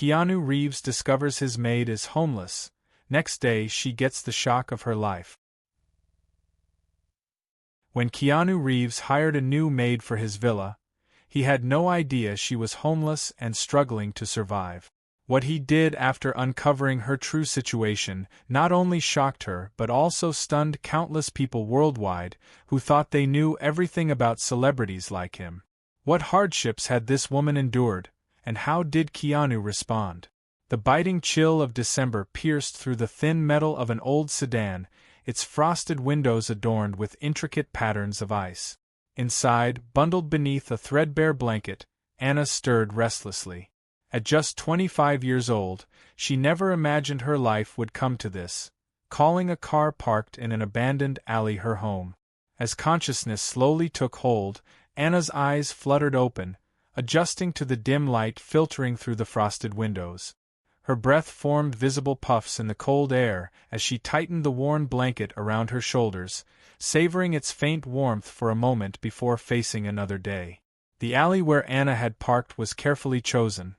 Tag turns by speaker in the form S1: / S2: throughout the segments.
S1: Keanu Reeves discovers his maid is homeless. Next day she gets the shock of her life. When Keanu Reeves hired a new maid for his villa, he had no idea she was homeless and struggling to survive. What he did after uncovering her true situation not only shocked her but also stunned countless people worldwide who thought they knew everything about celebrities like him. What hardships had this woman endured, and how did Keanu respond? The biting chill of December pierced through the thin metal of an old sedan, its frosted windows adorned with intricate patterns of ice. Inside, bundled beneath a threadbare blanket, Anna stirred restlessly. At just 25 years old, she never imagined her life would come to this, calling a car parked in an abandoned alley her home. As consciousness slowly took hold, Anna's eyes fluttered open, adjusting to the dim light filtering through the frosted windows. Her breath formed visible puffs in the cold air as she tightened the worn blanket around her shoulders, savoring its faint warmth for a moment before facing another day. The alley where Anna had parked was carefully chosen.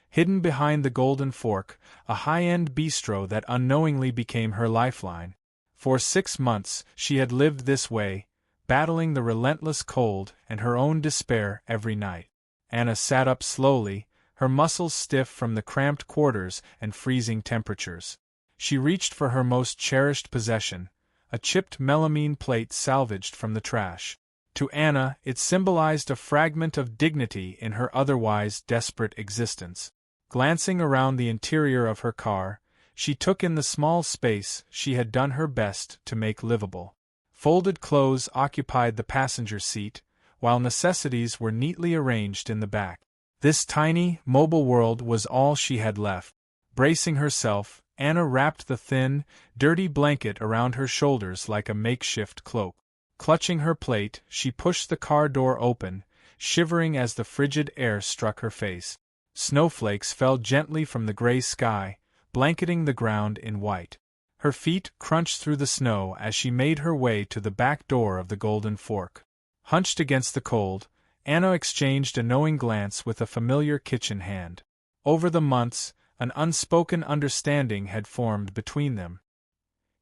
S1: Hidden behind the Golden Fork, a high-end bistro that unknowingly became her lifeline. For 6 months she had lived this way, battling the relentless cold and her own despair every night. Anna sat up slowly, her muscles stiff from the cramped quarters and freezing temperatures. She reached for her most cherished possession, a chipped melamine plate salvaged from the trash. To Anna, it symbolized a fragment of dignity in her otherwise desperate existence. Glancing around the interior of her car, she took in the small space she had done her best to make livable. Folded clothes occupied the passenger seat, while necessities were neatly arranged in the back. This tiny, mobile world was all she had left. Bracing herself, Anna wrapped the thin, dirty blanket around her shoulders like a makeshift cloak. Clutching her plate, she pushed the car door open, shivering as the frigid air struck her face. Snowflakes fell gently from the gray sky, blanketing the ground in white. Her feet crunched through the snow as she made her way to the back door of the Golden Fork. Hunched against the cold, Anna exchanged a knowing glance with a familiar kitchen hand. Over the months, an unspoken understanding had formed between them.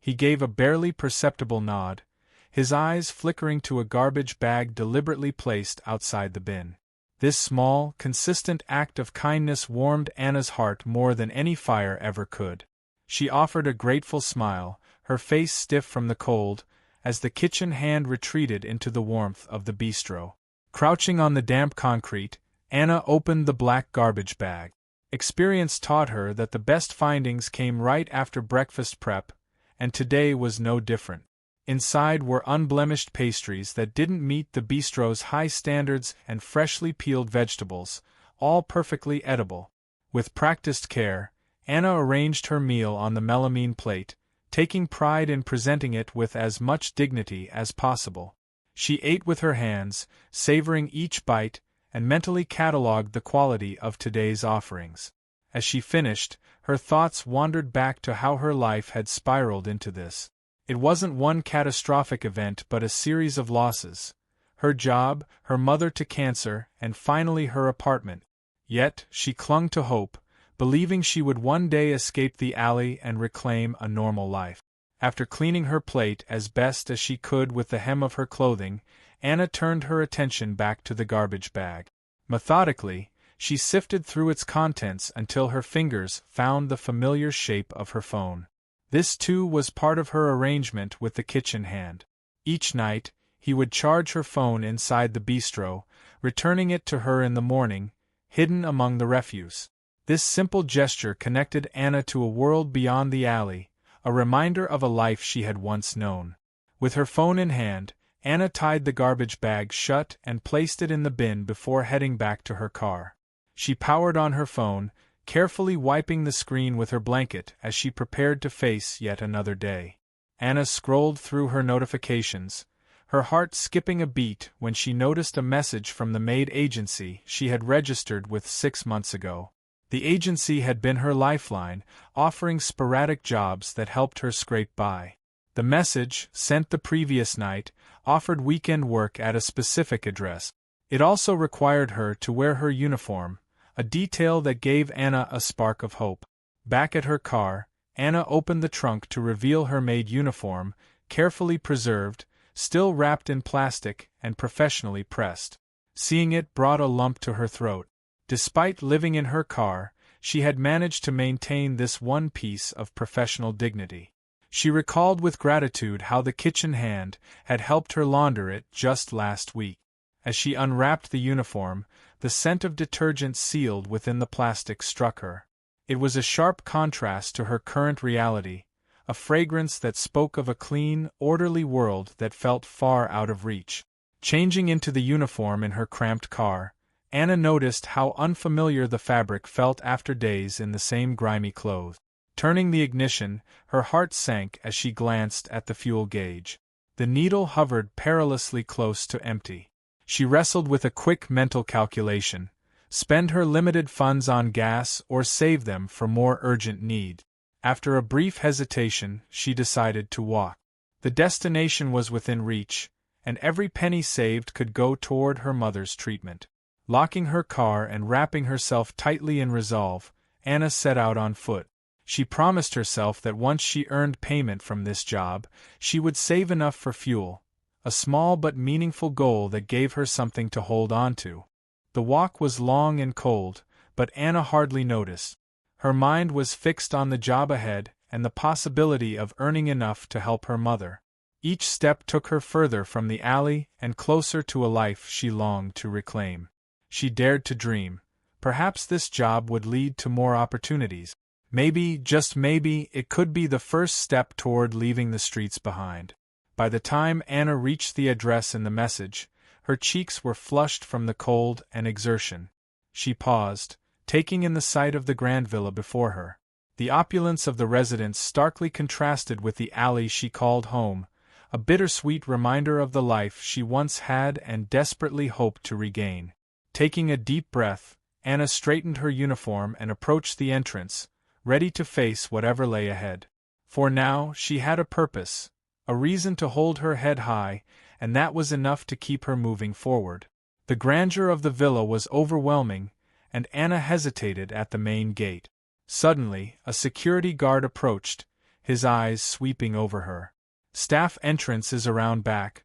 S1: He gave a barely perceptible nod, his eyes flickering to a garbage bag deliberately placed outside the bin. This small, consistent act of kindness warmed Anna's heart more than any fire ever could. She offered a grateful smile, her face stiff from the cold, as the kitchen hand retreated into the warmth of the bistro. Crouching on the damp concrete, Anna opened the black garbage bag. Experience taught her that the best findings came right after breakfast prep, and today was no different. Inside were unblemished pastries that didn't meet the bistro's high standards and freshly peeled vegetables, all perfectly edible. With practiced care, Anna arranged her meal on the melamine plate, taking pride in presenting it with as much dignity as possible. She ate with her hands, savoring each bite, and mentally catalogued the quality of today's offerings. As she finished, her thoughts wandered back to how her life had spiraled into this. It wasn't one catastrophic event but a series of losses. Her job, her mother to cancer, and finally her apartment. Yet, she clung to hope, believing she would one day escape the alley and reclaim a normal life. After cleaning her plate as best as she could with the hem of her clothing, Anna turned her attention back to the garbage bag. Methodically, she sifted through its contents until her fingers found the familiar shape of her phone. This too was part of her arrangement with the kitchen hand. Each night, he would charge her phone inside the bistro, returning it to her in the morning, hidden among the refuse. This simple gesture connected Anna to a world beyond the alley, a reminder of a life she had once known. With her phone in hand, Anna tied the garbage bag shut and placed it in the bin before heading back to her car. She powered on her phone, carefully wiping the screen with her blanket as she prepared to face yet another day. Anna scrolled through her notifications, her heart skipping a beat when she noticed a message from the Maid agency she had registered with 6 months ago. The agency had been her lifeline, offering sporadic jobs that helped her scrape by. The message, sent the previous night, offered weekend work at a specific address. It also required her to wear her uniform, a detail that gave Anna a spark of hope. Back at her car, Anna opened the trunk to reveal her maid uniform, carefully preserved, still wrapped in plastic and professionally pressed. Seeing it brought a lump to her throat. Despite living in her car, she had managed to maintain this one piece of professional dignity. She recalled with gratitude how the kitchen hand had helped her launder it just last week. As she unwrapped the uniform, the scent of detergent sealed within the plastic struck her. It was a sharp contrast to her current reality, a fragrance that spoke of a clean, orderly world that felt far out of reach. Changing into the uniform in her cramped car, Anna noticed how unfamiliar the fabric felt after days in the same grimy clothes. Turning the ignition, her heart sank as she glanced at the fuel gauge. The needle hovered perilously close to empty. She wrestled with a quick mental calculation: spend her limited funds on gas or save them for more urgent need. After a brief hesitation, she decided to walk. The destination was within reach, and every penny saved could go toward her mother's treatment. Locking her car and wrapping herself tightly in resolve, Anna set out on foot. She promised herself that once she earned payment from this job, she would save enough for fuel, a small but meaningful goal that gave her something to hold on to. The walk was long and cold, but Anna hardly noticed. Her mind was fixed on the job ahead and the possibility of earning enough to help her mother. Each step took her further from the alley and closer to a life she longed to reclaim. She dared to dream. Perhaps this job would lead to more opportunities. Maybe, just maybe, it could be the first step toward leaving the streets behind. By the time Anna reached the address in the message, her cheeks were flushed from the cold and exertion. She paused, taking in the sight of the grand villa before her. The opulence of the residence starkly contrasted with the alley she called home, a bittersweet reminder of the life she once had and desperately hoped to regain. Taking a deep breath, Anna straightened her uniform and approached the entrance, ready to face whatever lay ahead. For now, she had a purpose, a reason to hold her head high, and that was enough to keep her moving forward. The grandeur of the villa was overwhelming, and Anna hesitated at the main gate. Suddenly, a security guard approached, his eyes sweeping over her. "Staff entrance is around back,"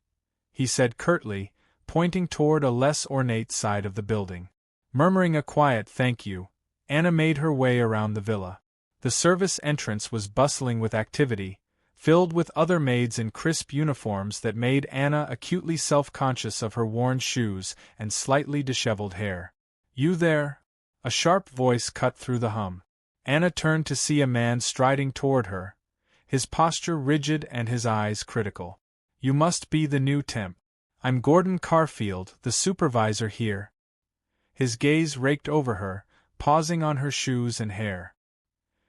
S1: he said curtly, pointing toward a less ornate side of the building. Murmuring a quiet thank you, Anna made her way around the villa. The service entrance was bustling with activity, filled with other maids in crisp uniforms that made Anna acutely self-conscious of her worn shoes and slightly disheveled hair. "You there?" A sharp voice cut through the hum. Anna turned to see a man striding toward her, his posture rigid and his eyes critical. "You must be the new temp. I'm Gordon Carfield, the supervisor here." His gaze raked over her, pausing on her shoes and hair.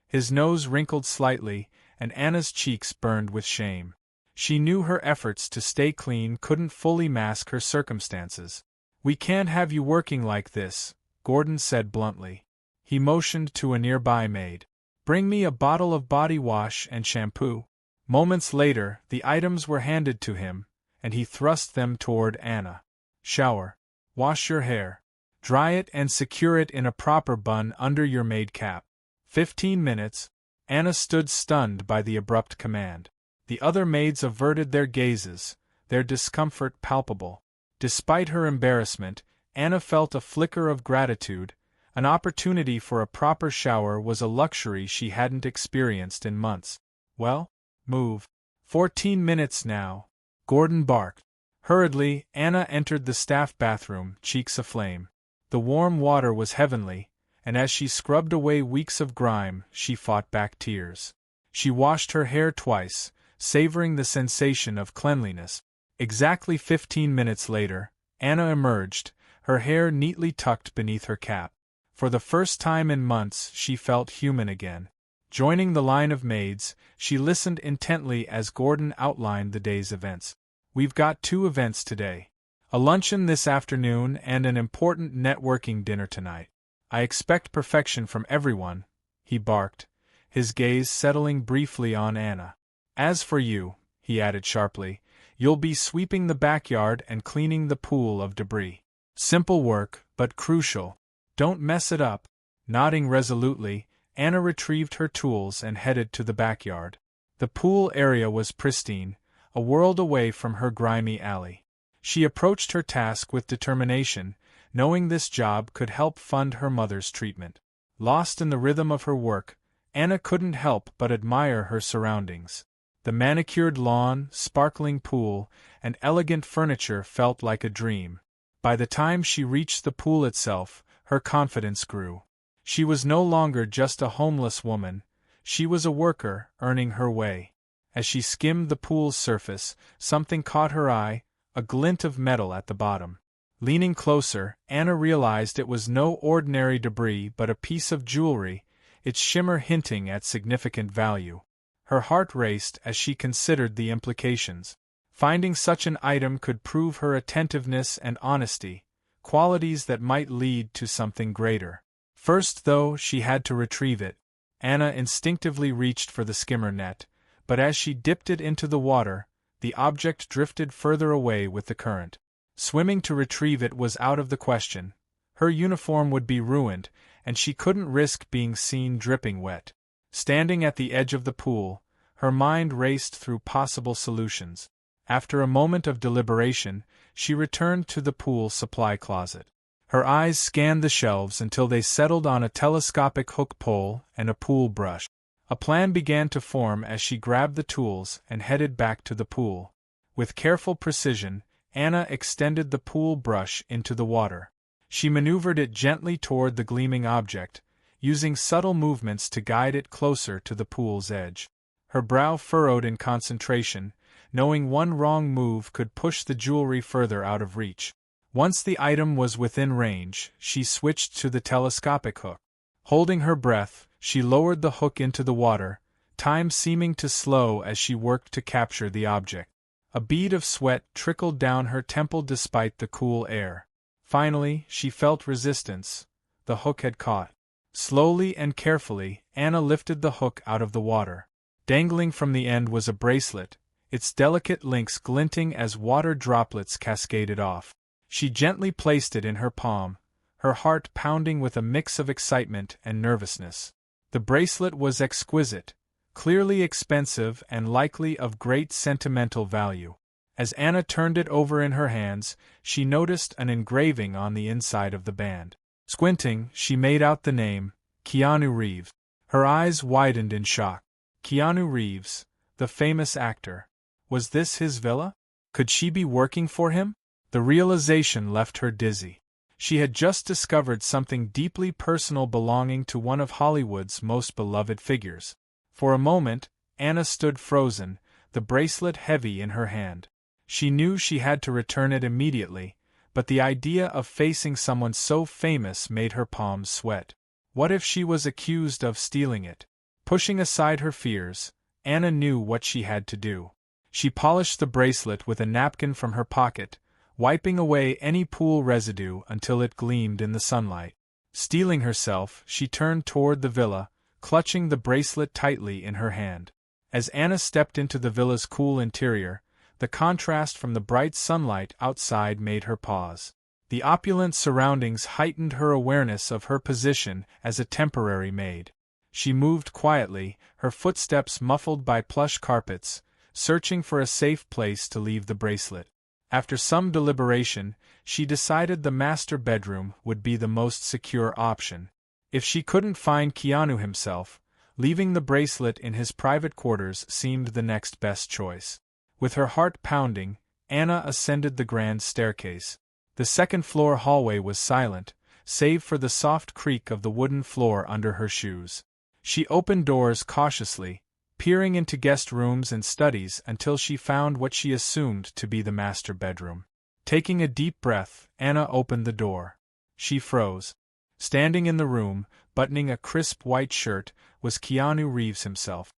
S1: His nose wrinkled slightly, and Anna's cheeks burned with shame. She knew her efforts to stay clean couldn't fully mask her circumstances. "We can't have you working like this," Gordon said bluntly. He motioned to a nearby maid. "Bring me a bottle of body wash and shampoo." Moments later, the items were handed to him, and he thrust them toward Anna. "Shower. Wash your hair. Dry it and secure it in a proper bun under your maid cap." 15 minutes. Anna stood stunned by the abrupt command. The other maids averted their gazes, their discomfort palpable. Despite her embarrassment, Anna felt a flicker of gratitude. An opportunity for a proper shower was a luxury she hadn't experienced in months. "Well, move." 14 minutes now, Gordon barked. Hurriedly, Anna entered the staff bathroom, cheeks aflame. The warm water was heavenly, and as she scrubbed away weeks of grime, she fought back tears. She washed her hair twice, savoring the sensation of cleanliness. Exactly 15 minutes later, Anna emerged, her hair neatly tucked beneath her cap. For the first time in months, she felt human again. Joining the line of maids, she listened intently as Gordon outlined the day's events. "We've got 2 events today. A luncheon this afternoon and an important networking dinner tonight. I expect perfection from everyone," he barked, his gaze settling briefly on Anna. "As for you," he added sharply, "you'll be sweeping the backyard and cleaning the pool of debris. Simple work, but crucial." Don't mess it up. Nodding resolutely, Anna retrieved her tools and headed to the backyard. The pool area was pristine, a world away from her grimy alley. She approached her task with determination, knowing this job could help fund her mother's treatment. Lost in the rhythm of her work, Anna couldn't help but admire her surroundings. The manicured lawn, sparkling pool, and elegant furniture felt like a dream. By the time she reached the pool itself, her confidence grew. She was no longer just a homeless woman, she was a worker, earning her way. As she skimmed the pool's surface, something caught her eye, a glint of metal at the bottom. Leaning closer, Anna realized it was no ordinary debris but a piece of jewelry, its shimmer hinting at significant value. Her heart raced as she considered the implications. Finding such an item could prove her attentiveness and honesty, qualities that might lead to something greater. First, though, she had to retrieve it. Anna instinctively reached for the skimmer net, but as she dipped it into the water, the object drifted further away with the current. Swimming to retrieve it was out of the question. Her uniform would be ruined, and she couldn't risk being seen dripping wet. Standing at the edge of the pool, her mind raced through possible solutions. After a moment of deliberation, she returned to the pool supply closet. Her eyes scanned the shelves until they settled on a telescopic hook pole and a pool brush. A plan began to form as she grabbed the tools and headed back to the pool. With careful precision, Anna extended the pool brush into the water. She maneuvered it gently toward the gleaming object, using subtle movements to guide it closer to the pool's edge. Her brow furrowed in concentration, knowing one wrong move could push the jewelry further out of reach. Once the item was within range, she switched to the telescopic hook. Holding her breath, she lowered the hook into the water, time seeming to slow as she worked to capture the object. A bead of sweat trickled down her temple despite the cool air. Finally, she felt resistance. The hook had caught. Slowly and carefully, Anna lifted the hook out of the water. Dangling from the end was a bracelet, its delicate links glinting as water droplets cascaded off. She gently placed it in her palm, her heart pounding with a mix of excitement and nervousness. The bracelet was exquisite, clearly expensive and likely of great sentimental value. As Anna turned it over in her hands, she noticed an engraving on the inside of the band. Squinting, she made out the name, Keanu Reeves. Her eyes widened in shock. Keanu Reeves, the famous actor. Was this his villa? Could she be working for him? The realization left her dizzy. She had just discovered something deeply personal belonging to one of Hollywood's most beloved figures. For a moment, Anna stood frozen, the bracelet heavy in her hand. She knew she had to return it immediately, but the idea of facing someone so famous made her palms sweat. What if she was accused of stealing it? Pushing aside her fears, Anna knew what she had to do. She polished the bracelet with a napkin from her pocket, wiping away any pool residue until it gleamed in the sunlight. Steeling herself, she turned toward the villa, clutching the bracelet tightly in her hand. As Anna stepped into the villa's cool interior, the contrast from the bright sunlight outside made her pause. The opulent surroundings heightened her awareness of her position as a temporary maid. She moved quietly, her footsteps muffled by plush carpets, searching for a safe place to leave the bracelet. After some deliberation, she decided the master bedroom would be the most secure option. If she couldn't find Keanu himself, leaving the bracelet in his private quarters seemed the next best choice. With her heart pounding, Anna ascended the grand staircase. The second-floor hallway was silent, save for the soft creak of the wooden floor under her shoes. She opened doors cautiously, peering into guest rooms and studies until she found what she assumed to be the master bedroom. Taking a deep breath, Anna opened the door. She froze. Standing in the room, buttoning a crisp white shirt, was Keanu Reeves himself.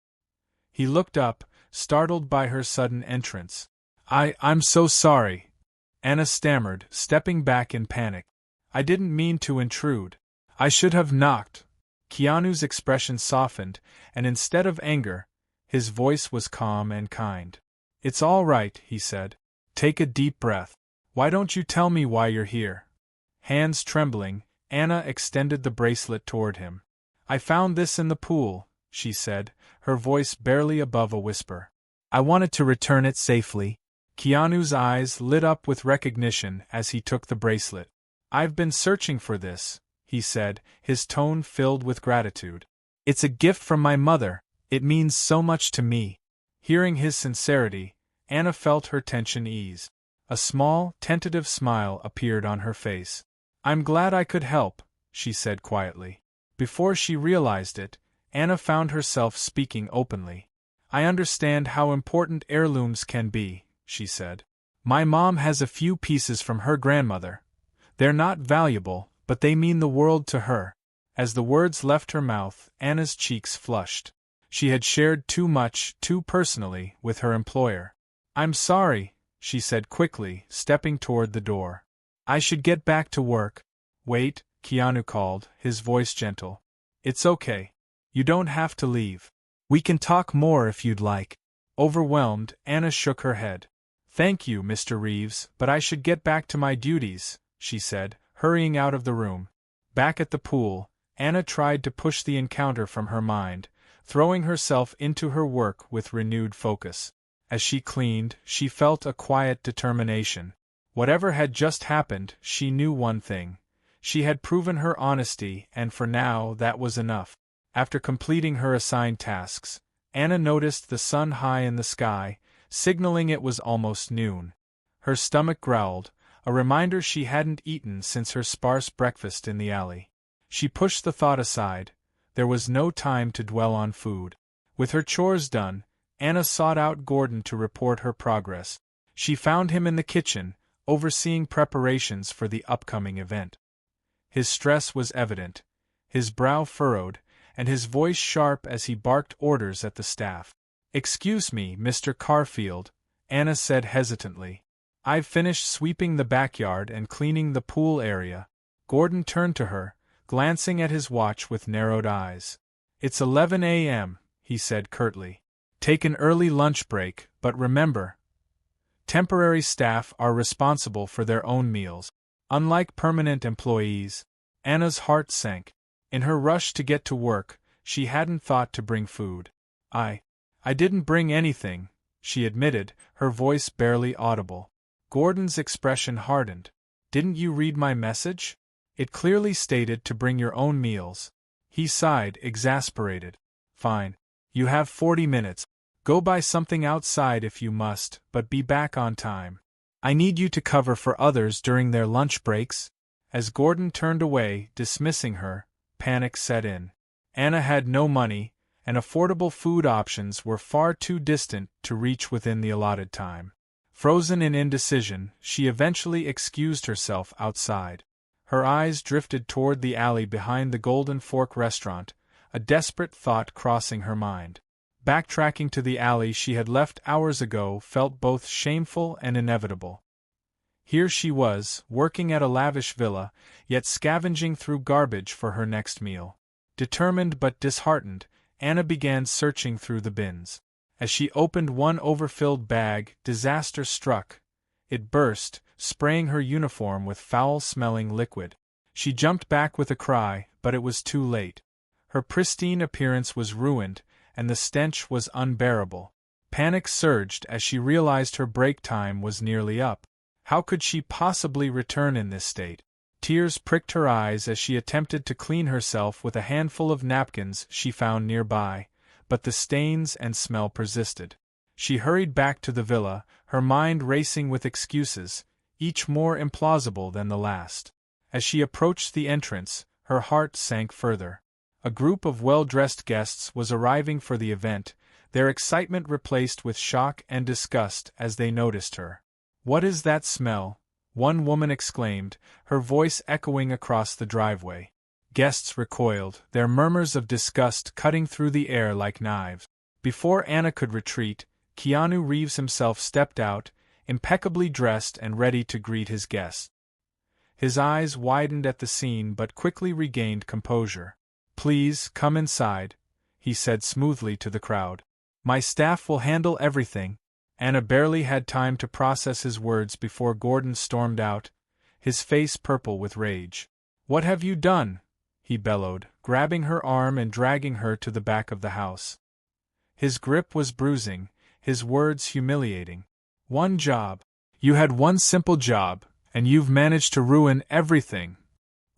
S1: He looked up, startled by her sudden entrance. I'm so sorry," Anna stammered, stepping back in panic. "I didn't mean to intrude. I should have knocked." Keanu's expression softened, and instead of anger, his voice was calm and kind. "It's all right," he said. "Take a deep breath. Why don't you tell me why you're here?" Hands trembling, Anna extended the bracelet toward him. "I found this in the pool," she said, her voice barely above a whisper. "I wanted to return it safely." Keanu's eyes lit up with recognition as he took the bracelet. "I've been searching for this," he said, his tone filled with gratitude. "It's a gift from my mother, it means so much to me." Hearing his sincerity, Anna felt her tension ease. A small, tentative smile appeared on her face. "I'm glad I could help," she said quietly. Before she realized it, Anna found herself speaking openly. "I understand how important heirlooms can be," she said. "My mom has a few pieces from her grandmother. They're not valuable, but they mean the world to her." As the words left her mouth, Anna's cheeks flushed. She had shared too much, too personally, with her employer. "I'm sorry," she said quickly, stepping toward the door. "I should get back to work." "Wait," Keanu called, his voice gentle. "It's okay. You don't have to leave. We can talk more if you'd like." Overwhelmed, Anna shook her head. "Thank you, Mr. Reeves, but I should get back to my duties," she said, hurrying out of the room. Back at the pool, Anna tried to push the encounter from her mind, throwing herself into her work with renewed focus. As she cleaned, she felt a quiet determination. Whatever had just happened, she knew one thing. She had proven her honesty, and for now that was enough. After completing her assigned tasks, Anna noticed the sun high in the sky, signaling it was almost noon. Her stomach growled, a reminder she hadn't eaten since her sparse breakfast in the alley. She pushed the thought aside. There was no time to dwell on food. With her chores done, Anna sought out Gordon to report her progress. She found him in the kitchen, overseeing preparations for the upcoming event. His stress was evident, his brow furrowed, and his voice sharp as he barked orders at the staff. "Excuse me, Mr. Carfield," Anna said hesitantly. "I've finished sweeping the backyard and cleaning the pool area." Gordon turned to her, glancing at his watch with narrowed eyes. "It's 11 a.m., he said curtly. "Take an early lunch break, but remember, temporary staff are responsible for their own meals. Unlike permanent employees." Anna's heart sank. In her rush to get to work, she hadn't thought to bring food. I didn't bring anything," she admitted, her voice barely audible. Gordon's expression hardened. "Didn't you read my message? It clearly stated to bring your own meals." He sighed, exasperated. "Fine. You have 40 minutes. Go buy something outside if you must, but be back on time. I need you to cover for others during their lunch breaks." As Gordon turned away, dismissing her, panic set in. Anna had no money, and affordable food options were far too distant to reach within the allotted time. Frozen in indecision, she eventually excused herself outside. Her eyes drifted toward the alley behind the Golden Fork restaurant, a desperate thought crossing her mind. Backtracking to the alley she had left hours ago felt both shameful and inevitable. Here she was, working at a lavish villa, yet scavenging through garbage for her next meal. Determined but disheartened, Anna began searching through the bins. As she opened one overfilled bag, disaster struck. It burst, spraying her uniform with foul-smelling liquid. She jumped back with a cry, but it was too late. Her pristine appearance was ruined, and the stench was unbearable. Panic surged as she realized her break time was nearly up. How could she possibly return in this state? Tears pricked her eyes as she attempted to clean herself with a handful of napkins she found nearby, but the stains and smell persisted. She hurried back to the villa, her mind racing with excuses, each more implausible than the last. As she approached the entrance, her heart sank further. A group of well-dressed guests was arriving for the event, their excitement replaced with shock and disgust as they noticed her. "What is that smell?" one woman exclaimed, her voice echoing across the driveway. Guests recoiled, their murmurs of disgust cutting through the air like knives. Before Anna could retreat, Keanu Reeves himself stepped out, impeccably dressed and ready to greet his guests. His eyes widened at the scene but quickly regained composure. "Please, come inside," he said smoothly to the crowd. "My staff will handle everything." Anna barely had time to process his words before Gordon stormed out, his face purple with rage. "What have you done?" he bellowed, grabbing her arm and dragging her to the back of the house. His grip was bruising, his words humiliating. "One job. You had one simple job, and you've managed to ruin everything."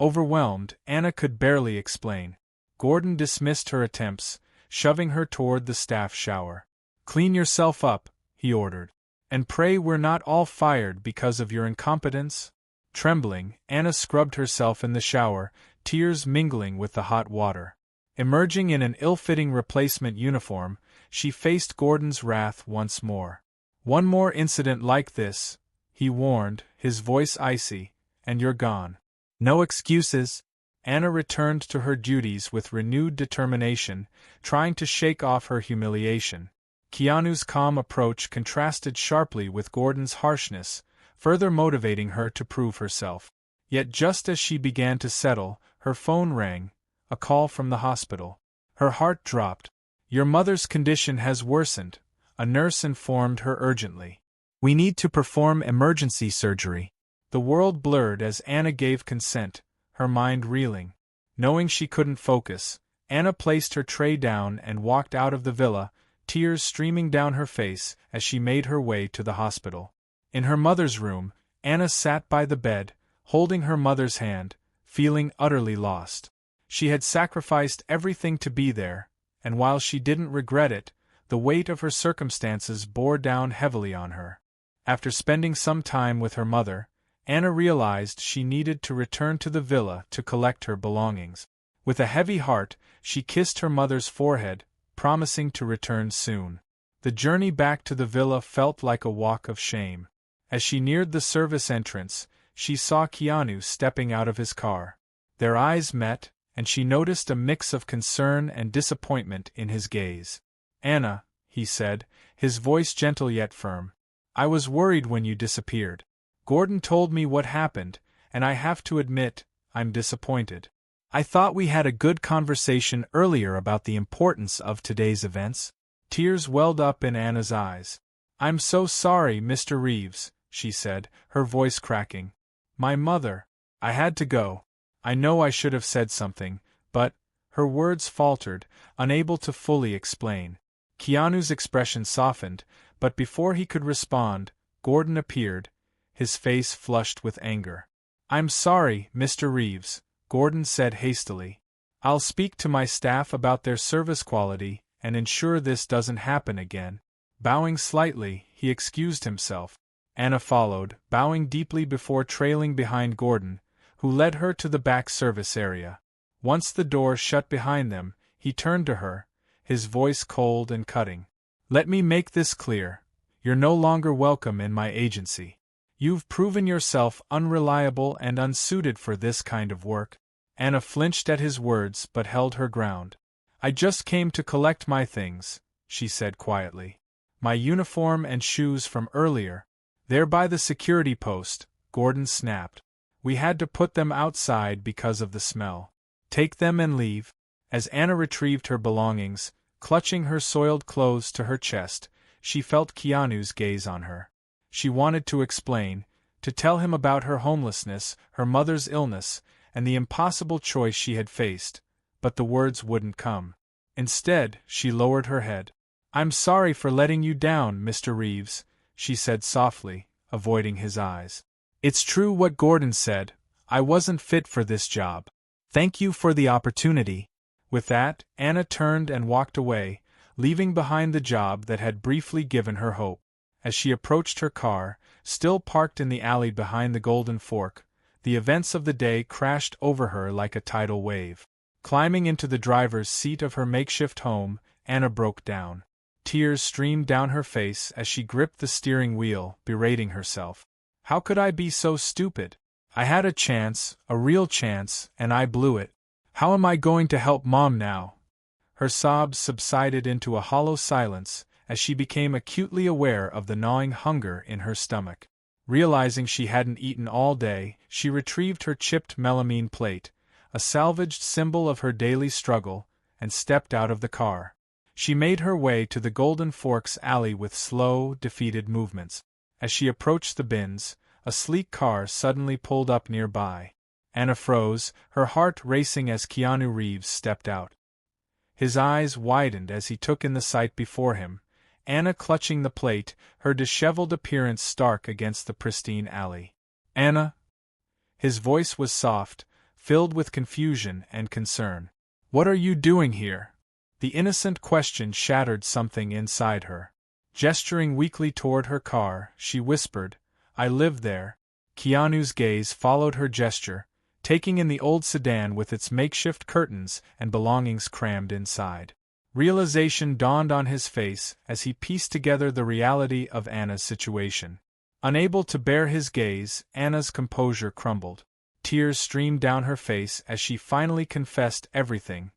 S1: Overwhelmed, Anna could barely explain. Gordon dismissed her attempts, shoving her toward the staff shower. "Clean yourself up," he ordered. "And pray we're not all fired because of your incompetence." Trembling, Anna scrubbed herself in the shower, tears mingling with the hot water. Emerging in an ill-fitting replacement uniform, she faced Gordon's wrath once more. "One more incident like this," he warned, his voice icy, "and you're gone. No excuses." Anna returned to her duties with renewed determination, trying to shake off her humiliation. Keanu's calm approach contrasted sharply with Gordon's harshness, further motivating her to prove herself. Yet just as she began to settle, her phone rang, a call from the hospital. Her heart dropped. "Your mother's condition has worsened," a nurse informed her urgently. "We need to perform emergency surgery." The world blurred as Anna gave consent, her mind reeling. Knowing she couldn't focus, Anna placed her tray down and walked out of the villa, tears streaming down her face as she made her way to the hospital. In her mother's room, Anna sat by the bed, holding her mother's hand, feeling utterly lost. She had sacrificed everything to be there, and while she didn't regret it, the weight of her circumstances bore down heavily on her. After spending some time with her mother, Anna realized she needed to return to the villa to collect her belongings. With a heavy heart, she kissed her mother's forehead, promising to return soon. The journey back to the villa felt like a walk of shame. As she neared the service entrance, she saw Keanu stepping out of his car. Their eyes met, and she noticed a mix of concern and disappointment in his gaze. "Anna," he said, his voice gentle yet firm, "I was worried when you disappeared. Gordon told me what happened, and I have to admit, I'm disappointed. I thought we had a good conversation earlier about the importance of today's events." Tears welled up in Anna's eyes. "I'm so sorry, Mr. Reeves," she said, her voice cracking. "My mother. I had to go. I know I should have said something, but..." Her words faltered, unable to fully explain. Keanu's expression softened, but before he could respond, Gordon appeared, his face flushed with anger. "I'm sorry, Mr. Reeves," Gordon said hastily. "I'll speak to my staff about their service quality and ensure this doesn't happen again." Bowing slightly, he excused himself. Anna followed, bowing deeply before trailing behind Gordon, who led her to the back service area. Once the door shut behind them, he turned to her, his voice cold and cutting. "Let me make this clear. You're no longer welcome in my agency. You've proven yourself unreliable and unsuited for this kind of work." Anna flinched at his words but held her ground. "I just came to collect my things," she said quietly. "My uniform and shoes from earlier." "They're by the security post," Gordon snapped. "We had to put them outside because of the smell. Take them and leave." As Anna retrieved her belongings, clutching her soiled clothes to her chest, she felt Keanu's gaze on her. She wanted to explain, to tell him about her homelessness, her mother's illness, and the impossible choice she had faced, but the words wouldn't come. Instead, she lowered her head. "I'm sorry for letting you down, Mr. Reeves," she said softly, avoiding his eyes. "It's true what Gordon said, I wasn't fit for this job. Thank you for the opportunity." With that, Anna turned and walked away, leaving behind the job that had briefly given her hope. As she approached her car, still parked in the alley behind the Golden Fork, the events of the day crashed over her like a tidal wave. Climbing into the driver's seat of her makeshift home, Anna broke down. Tears streamed down her face as she gripped the steering wheel, berating herself. "How could I be so stupid? I had a chance, a real chance, and I blew it. How am I going to help Mom now?" Her sobs subsided into a hollow silence as she became acutely aware of the gnawing hunger in her stomach. Realizing she hadn't eaten all day, she retrieved her chipped melamine plate, a salvaged symbol of her daily struggle, and stepped out of the car. She made her way to the Golden Forks alley with slow, defeated movements. As she approached the bins, a sleek car suddenly pulled up nearby. Anna froze, her heart racing as Keanu Reeves stepped out. His eyes widened as he took in the sight before him, Anna clutching the plate, her disheveled appearance stark against the pristine alley. "Anna?" His voice was soft, filled with confusion and concern. "What are you doing here?" The innocent question shattered something inside her. Gesturing weakly toward her car, she whispered, "I live there." Keanu's gaze followed her gesture, taking in the old sedan with its makeshift curtains and belongings crammed inside. Realization dawned on his face as he pieced together the reality of Anna's situation. Unable to bear his gaze, Anna's composure crumbled. Tears streamed down her face as she finally confessed everything: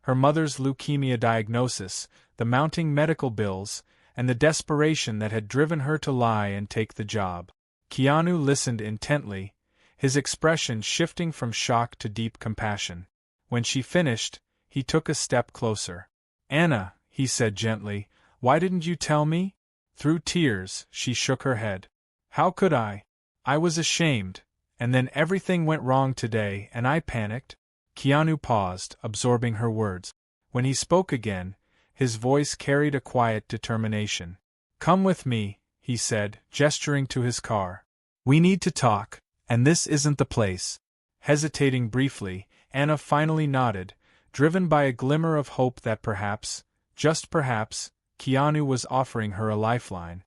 S1: her mother's leukemia diagnosis, the mounting medical bills, and the desperation that had driven her to lie and take the job. Keanu listened intently, his expression shifting from shock to deep compassion. When she finished, he took a step closer. "Anna," he said gently, "why didn't you tell me?" Through tears, she shook her head. "How could I? I was ashamed, and then everything went wrong today and I panicked." Keanu paused, absorbing her words. When he spoke again, his voice carried a quiet determination. "Come with me," he said, gesturing to his car. "We need to talk, and this isn't the place." Hesitating briefly, Anna finally nodded, driven by a glimmer of hope that perhaps, just perhaps, Keanu was offering her a lifeline.